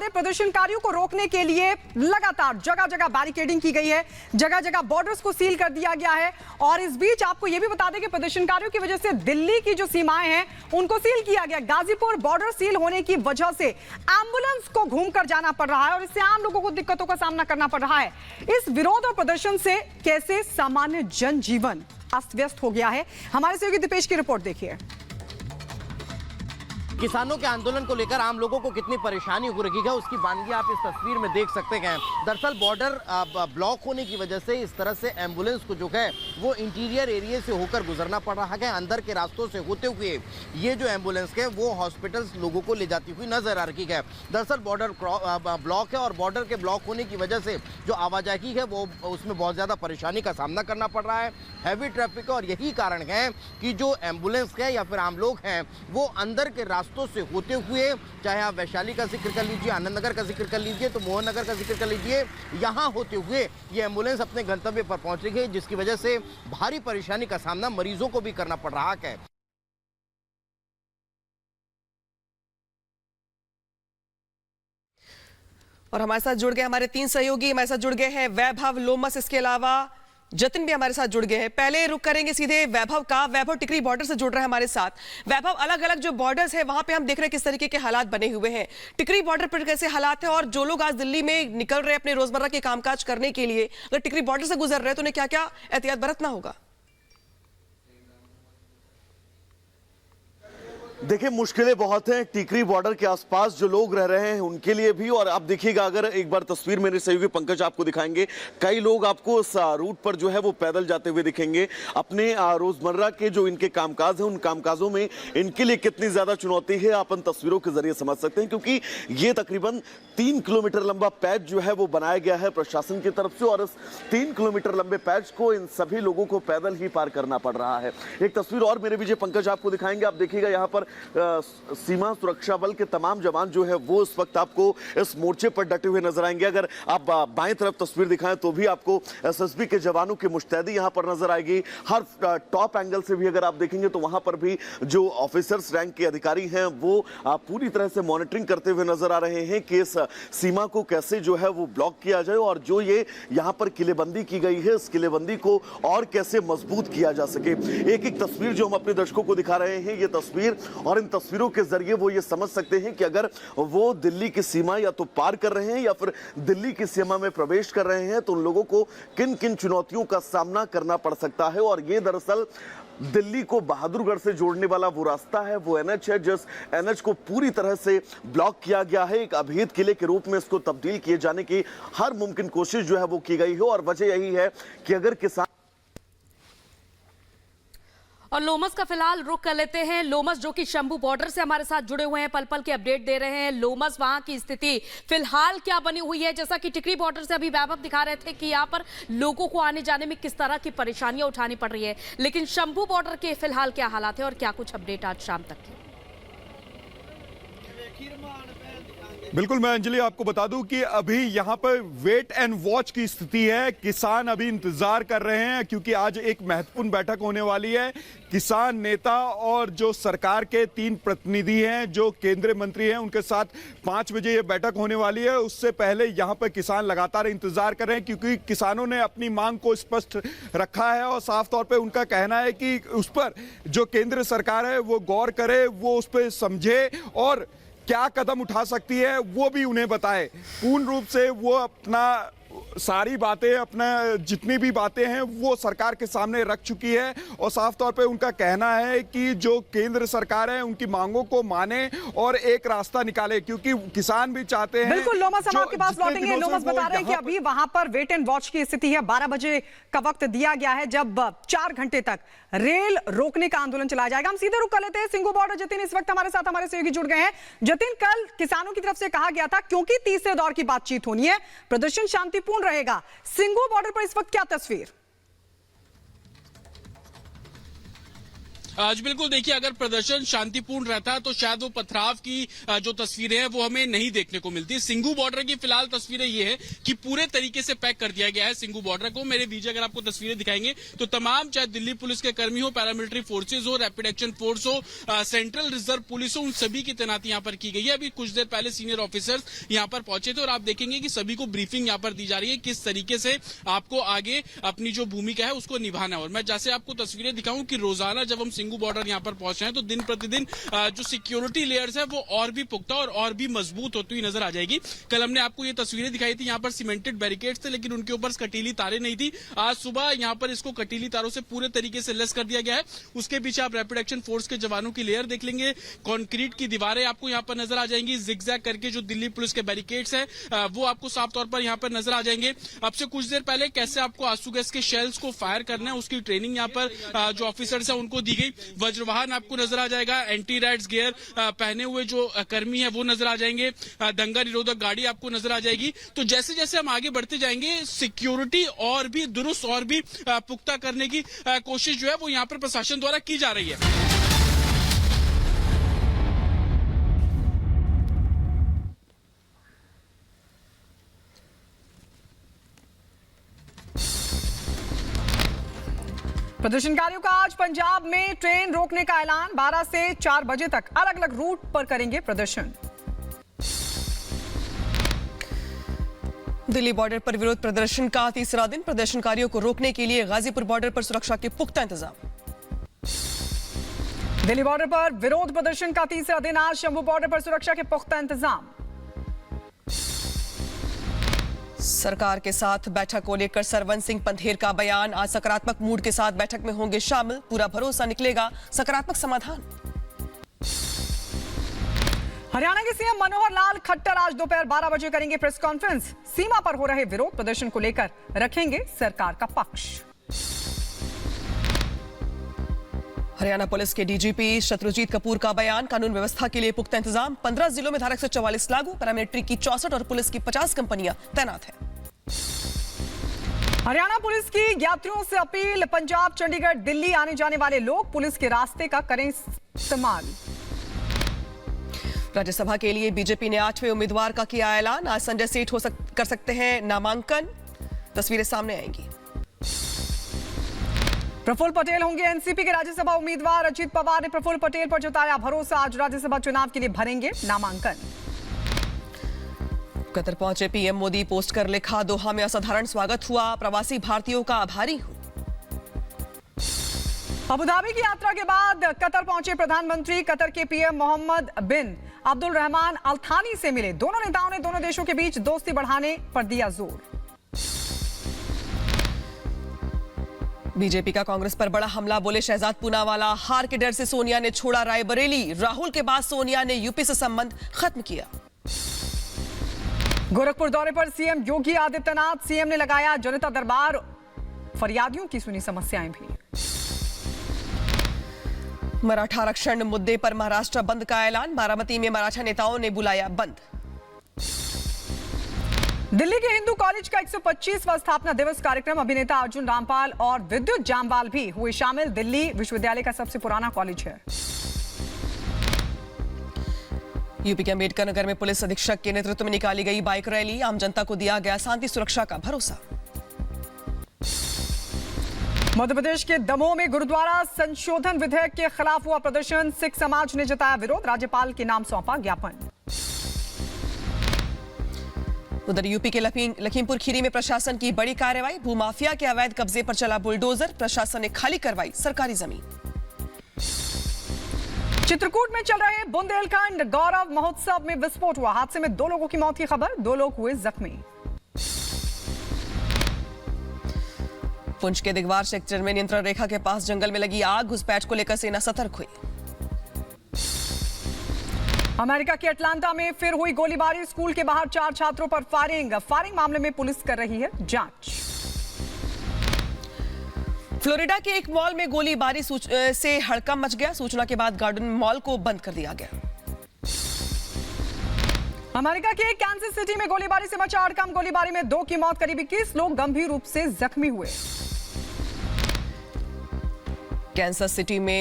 दें, प्रदर्शनकारियों को रोकने के लिए लगातार जगह जगह बैरिकेडिंग की गई है, जगह जगह बॉर्डर्स को सील कर दिया गया है। और इस बीच आपको यह भी बता दें कि प्रदर्शनकारियों की वजह से दिल्ली की जो सीमाएं हैं उनको सील किया गया। गाजीपुर बॉर्डर सील होने की वजह से एम्बुलेंस को घूमकर जाना पड़ रहा है और इससे आम लोगों को दिक्कतों का सामना करना पड़ रहा है। इस विरोध और प्रदर्शन से कैसे सामान्य जनजीवन अस्त व्यस्त हो गया है, हमारे सहयोगी दीपेश की रिपोर्ट देखिए। किसानों के आंदोलन को लेकर आम लोगों को कितनी परेशानी हो रही है उसकी वानगी आप इस तस्वीर में देख सकते हैं। दरअसल बॉर्डर ब्लॉक होने की वजह से इस तरह से एम्बुलेंस को जो है वो इंटीरियर एरिया से होकर गुजरना पड़ रहा है। अंदर के रास्तों से होते हुए ये जो एम्बुलेंस है वो हॉस्पिटल्स लोगों को ले जाती हुई नजर आ रही है। दरअसल बॉर्डर ब्लॉक है और बॉर्डर के ब्लॉक होने की वजह से जो आवाजाही है वो उसमें बहुत ज़्यादा परेशानी का सामना करना पड़ रहा है। हैवी ट्रैफिक है और यही कारण है कि जो एम्बुलेंस है या फिर आम लोग हैं वो अंदर के रास्तों से होते हुए, चाहे आप वैशाली का जिक्र कर लीजिए, आनंद नगर का जिक्र कर लीजिए, तो मोहन नगर का जिक्र कर लीजिए, यहां होते हुए ये एम्बुलेंस अपने गंतव्य पर पहुंच रही है, जिसकी वजह से भारी परेशानी का सामना मरीजों को भी करना पड़ रहा है। और हमारे साथ जुड़ गए हमारे 3 सहयोगी, हमारे साथ जुड़ गए हैं वैभव, लोमस, इसके अलावा जतिन भी हमारे साथ जुड़ गए हैं। पहले रुक करेंगे सीधे वैभव का। वैभव टिकरी बॉर्डर से जुड़ रहा है हमारे साथ। वैभव, अलग अलग जो बॉर्डर्स है वहां पे हम देख रहे हैं किस तरीके के हालात बने हुए हैं। टिकरी बॉर्डर पर कैसे हालात है और जो लोग आज दिल्ली में निकल रहे हैं अपने रोजमर्रा के कामकाज करने के लिए, अगर टिकरी बॉर्डर से गुजर रहे हैं तो उन्हें क्या क्या एहतियात बरतना होगा? देखिए, मुश्किलें बहुत हैं टिकरी बॉर्डर के आसपास जो लोग रह रहे हैं उनके लिए भी। और आप देखिएगा, अगर एक बार तस्वीर मेरे सहयोगी पंकज आपको दिखाएंगे, कई लोग आपको उस रूट पर जो है वो पैदल जाते हुए दिखेंगे। अपने रोजमर्रा के जो इनके कामकाज हैं उन कामकाजों में इनके लिए कितनी ज्यादा चुनौती है आप इन तस्वीरों के जरिए समझ सकते हैं, क्योंकि ये तकरीबन 3 किलोमीटर लंबा पैच जो है वो बनाया गया है प्रशासन की तरफ से। और इस 3 किलोमीटर लंबे पैच को इन सभी लोगों को पैदल ही पार करना पड़ रहा है। एक तस्वीर और मेरे विजय पंकज आपको दिखाएंगे। आप देखिएगा, यहाँ पर सीमा सुरक्षा बल के तमाम जवान जो है वो इस वक्त आपको इस मोर्चे पर डटे हुए नजर आएंगे। अगर आप बाएं तरफ तस्वीर दिखाएं तो भी आपको एसएसबी के जवानों की मुस्तैदी यहां पर नजर आएगी। हर टॉप एंगल से भी अगर आप देखेंगे तो वहां पर भी जो ऑफिसर्स रैंक के अधिकारी हैं वो पूरी तरह से मॉनिटरिंग करते हुए नजर आ रहे हैं कि इस सीमा को कैसे जो है वो ब्लॉक किया जाए और जो ये यहां पर किलेबंदी की गई है इस किलेबंदी को और कैसे मजबूत किया जा सके। एक एक तस्वीर जो हम अपने दर्शकों को दिखा रहे हैं, ये तस्वीर और इन तस्वीरों के जरिए वो ये समझ सकते हैं कि अगर वो दिल्ली की सीमा या तो पार कर रहे हैं या फिर दिल्ली की सीमा में प्रवेश कर रहे हैं तो उन लोगों को किन किन चुनौतियों का सामना करना पड़ सकता है। और ये दरअसल दिल्ली को बहादुरगढ़ से जोड़ने वाला वो रास्ता है, वो एनएच है, जिस एनएच को पूरी तरह से ब्लॉक किया गया है। एक अभेद किले के रूप में इसको तब्दील किए जाने की हर मुमकिन कोशिश जो है वो की गई है। और वजह यही है कि अगर किसान और लोमस का फिलहाल रुख कर लेते हैं। लोमस जो कि शंभू बॉर्डर से हमारे साथ जुड़े हुए हैं, पल पल के अपडेट दे रहे हैं। लोमस, वहां की स्थिति फिलहाल क्या बनी हुई है? जैसा कि टिकरी बॉर्डर से अभी वैभव दिखा रहे थे कि यहाँ पर लोगों को आने जाने में किस तरह की परेशानियां उठानी पड़ रही है, लेकिन शंभू बॉर्डर के फिलहाल क्या हालात है और क्या कुछ अपडेट आज शाम तक है? बिल्कुल, मैं अंजलि आपको बता दूं कि अभी यहां पर वेट एंड वॉच की स्थिति है। किसान अभी इंतजार कर रहे हैं क्योंकि आज एक महत्वपूर्ण बैठक होने वाली है। किसान नेता और जो सरकार के 3 प्रतिनिधि हैं, जो केंद्रीय मंत्री हैं, उनके साथ 5 बजे ये बैठक होने वाली है। उससे पहले यहां पर किसान लगातार इंतजार कर रहे हैं क्योंकि किसानों ने अपनी मांग को स्पष्ट रखा है और साफ तौर पे उनका कहना है कि उस पर जो केंद्र सरकार है वो गौर करे, वो उस पर समझे और क्या कदम उठा सकती है वो भी उन्हें बताए। पूर्ण रूप से वो अपना सारी बातें, अपना जितनी भी बातें हैं वो सरकार के सामने रख चुकी है और साफ तौर पे उनका कहना है कि जो केंद्र सरकार है उनकी मांगों को माने और एक रास्ता निकाले, क्योंकि किसान भी चाहते हैं। बिल्कुल लोमस, हम आपके पास लौटेंगे। लोमस बता रहे हैं कि अभी वहां पर वेट एंड वॉच की स्थिति है। 12 बजे का वक्त दिया गया है जब 4 घंटे तक रेल रोकने का आंदोलन चलाया जाएगा। हम सीधे रुक कर लेते हैं सिंघू बॉर्डर। जतिन इस वक्त हमारे साथ हमारे सहयोगी जुड़ गए हैं। जतिन, कल किसानों की तरफ से कहा गया था क्योंकि तीसरे दौर की बातचीत होनी है, प्रदर्शन शांतिपूर्ण रहेगा। सिंघू बॉर्डर पर इस वक्त क्या तस्वीर? आज बिल्कुल देखिए, अगर प्रदर्शन शांतिपूर्ण रहता तो शायद वो पथराव की जो तस्वीरें हैं वो हमें नहीं देखने को मिलती। सिंघू बॉर्डर की फिलहाल तस्वीरें ये है कि पूरे तरीके से पैक कर दिया गया है सिंघू बॉर्डर को। मेरे बीच अगर आपको तस्वीरें दिखाएंगे तो तमाम, चाहे दिल्ली पुलिस के कर्मी हो, पैरामिलिट्री फोर्सेज हो, रैपिड एक्शन फोर्स हो, सेंट्रल रिजर्व पुलिस हो, उन सभी की तैनाती यहाँ पर की गई है। अभी कुछ देर पहले सीनियर ऑफिसर्स यहाँ पर पहुंचे थे और आप देखेंगे कि सभी को ब्रीफिंग यहाँ पर दी जा रही है किस तरीके से आपको आगे अपनी जो भूमिका है उसको निभाना है। और मैं जैसे आपको तस्वीरें दिखाऊं कि रोजाना जब हम सिंघू बॉर्डर यहाँ पर पहुंच रहे हैं तो दिन प्रतिदिन जो सिक्योरिटी लेयर्स है वो और भी पुख्ता और भी मजबूत होती हुई नजर आ जाएगी। कल हमने आपको ये तस्वीरें दिखाई थी, यहाँ पर सीमेंटेड बैरिकेड्स थे लेकिन उनके ऊपर कटीली तारें नहीं थी। आज सुबह यहाँ पर इसको कटीली तारों से पूरे तरीके से लेस कर दिया गया है। उसके पीछे आप रैपिड एक्शन फोर्स के जवानों की लेयर देख लेंगे, कंक्रीट की दीवारें आपको यहाँ पर नजर आ जाएंगी, जिगजैग करके जो दिल्ली पुलिस के बैरिकेड्स है वो आपको साफ तौर पर यहाँ पर नजर आ जाएंगे। अब से कुछ देर पहले कैसे आपको आंसू गैस के शेल्स को फायर करना है उसकी ट्रेनिंग यहाँ पर जो ऑफिसर्स है उनको दी गई। वज्रवाहन आपको नजर आ जाएगा, एंटी रैट्स गियर पहने हुए जो कर्मी है वो नजर आ जाएंगे, दंगा निरोधक गाड़ी आपको नजर आ जाएगी। तो जैसे जैसे हम आगे बढ़ते जाएंगे सिक्योरिटी और भी दुरुस्त और भी पुख्ता करने की कोशिश जो है वो यहाँ पर प्रशासन द्वारा की जा रही है। प्रदर्शनकारियों का आज पंजाब में ट्रेन रोकने का ऐलान। 12 से 4 बजे तक अलग अलग रूट पर करेंगे प्रदर्शन। दिल्ली बॉर्डर पर विरोध प्रदर्शन का तीसरा दिन। प्रदर्शनकारियों को रोकने के लिए गाजीपुर बॉर्डर पर सुरक्षा के पुख्ता इंतजाम। दिल्ली बॉर्डर पर विरोध प्रदर्शन का तीसरा दिन। आज शंभू बॉर्डर पर सुरक्षा के पुख्ता इंतजाम। सरकार के साथ बैठक को लेकर सरवन सिंह पंधेर का बयान। आज सकारात्मक मूड के साथ बैठक में होंगे शामिल, पूरा भरोसा निकलेगा सकारात्मक समाधान। हरियाणा के सीएम मनोहर लाल खट्टर आज दोपहर 12 बजे करेंगे प्रेस कॉन्फ्रेंस। सीमा पर हो रहे विरोध प्रदर्शन को लेकर रखेंगे सरकार का पक्ष। हरियाणा पुलिस के डीजीपी शत्रुजीत कपूर का बयान। कानून व्यवस्था के लिए पुख्ता इंतजाम। 15 जिलों में धारा 144 लागू। पैरामिलिट्री की 64 और पुलिस की 50 कंपनियां तैनात हैं। हरियाणा पुलिस की यात्रियों से अपील। पंजाब, चंडीगढ़, दिल्ली आने जाने वाले लोग पुलिस के रास्ते का करें इस्तेमाल। राज्यसभा के लिए बीजेपी ने 8वें उम्मीदवार का किया ऐलान। आज संजय सेठ कर सकते हैं नामांकन। तस्वीरें सामने आएंगी। प्रफुल्ल पटेल होंगे एनसीपी के राज्यसभा उम्मीदवार। अजीत पवार ने प्रफुल्ल पटेल पर जताया भरोसा। आज राज्यसभा चुनाव के लिए भरेंगे नामांकन। कतर पहुंचे पीएम मोदी। पोस्ट कर लिखा, दोहा में असाधारण स्वागत हुआ। प्रवासी भारतीयों का आभारी हूं। अबुधाबी की यात्रा के बाद कतर पहुंचे प्रधानमंत्री। कतर के पीएम मोहम्मद बिन अब्दुल रहमान अल थानी से मिले। दोनों नेताओं ने दोनों देशों के बीच दोस्ती बढ़ाने पर दिया जोर। बीजेपी का कांग्रेस पर बड़ा हमला, बोले शहजाद पूनावाला। हार के डर से सोनिया ने छोड़ा रायबरेली। राहुल के बाद सोनिया ने यूपी से संबंध खत्म किया। गोरखपुर दौरे पर सीएम योगी आदित्यनाथ। सीएम ने लगाया जनता दरबार। फरियादियों की सुनी समस्याएं भी। मराठा आरक्षण मुद्दे पर महाराष्ट्र बंद का ऐलान। बारामती में मराठा नेताओं ने बुलाया बंद। दिल्ली के हिंदू कॉलेज का 125वां स्थापना दिवस कार्यक्रम। अभिनेता अर्जुन रामपाल और विद्युत जामवाल भी हुए शामिल। दिल्ली विश्वविद्यालय का सबसे पुराना कॉलेज है। यूपी के अंबेडकर नगर में पुलिस अधीक्षक के नेतृत्व में निकाली गई बाइक रैली। आम जनता को दिया गया शांति सुरक्षा का भरोसा। मध्य प्रदेश के दमोह में गुरुद्वारा संशोधन विधेयक के खिलाफ हुआ प्रदर्शन। सिख समाज ने जताया विरोध। राज्यपाल के नाम सौंपा ज्ञापन। उधर यूपी के लखीमपुर खीरी में प्रशासन की बड़ी कार्रवाई। भूमाफिया के अवैध कब्जे पर चला बुलडोजर। प्रशासन ने खाली करवाई सरकारी जमीन। चित्रकूट में चल रहे बुंदेलखंड गौरव महोत्सव में विस्फोट हुआ। हादसे में 2 लोगों की मौत की खबर। 2 लोग हुए जख्मी। पुंछ के दिगवार सेक्टर में नियंत्रण रेखा के पास जंगल में लगी आग। घुसपैठ को लेकर सेना सतर्क हुई। अमेरिका के अटलांटा में फिर हुई गोलीबारी। स्कूल के बाहर 4 छात्रों पर फायरिंग मामले में पुलिस कर रही है जांच। फ्लोरिडा के एक मॉल में गोलीबारी से हड़कंप मच गया। सूचना के बाद गार्डन मॉल को बंद कर दिया गया। अमेरिका के कैंसस सिटी में गोलीबारी से मचा हड़कंप। गोलीबारी में 2 की मौत, करीब 21 लोग गंभीर रूप से जख्मी हुए। कैंसस सिटी में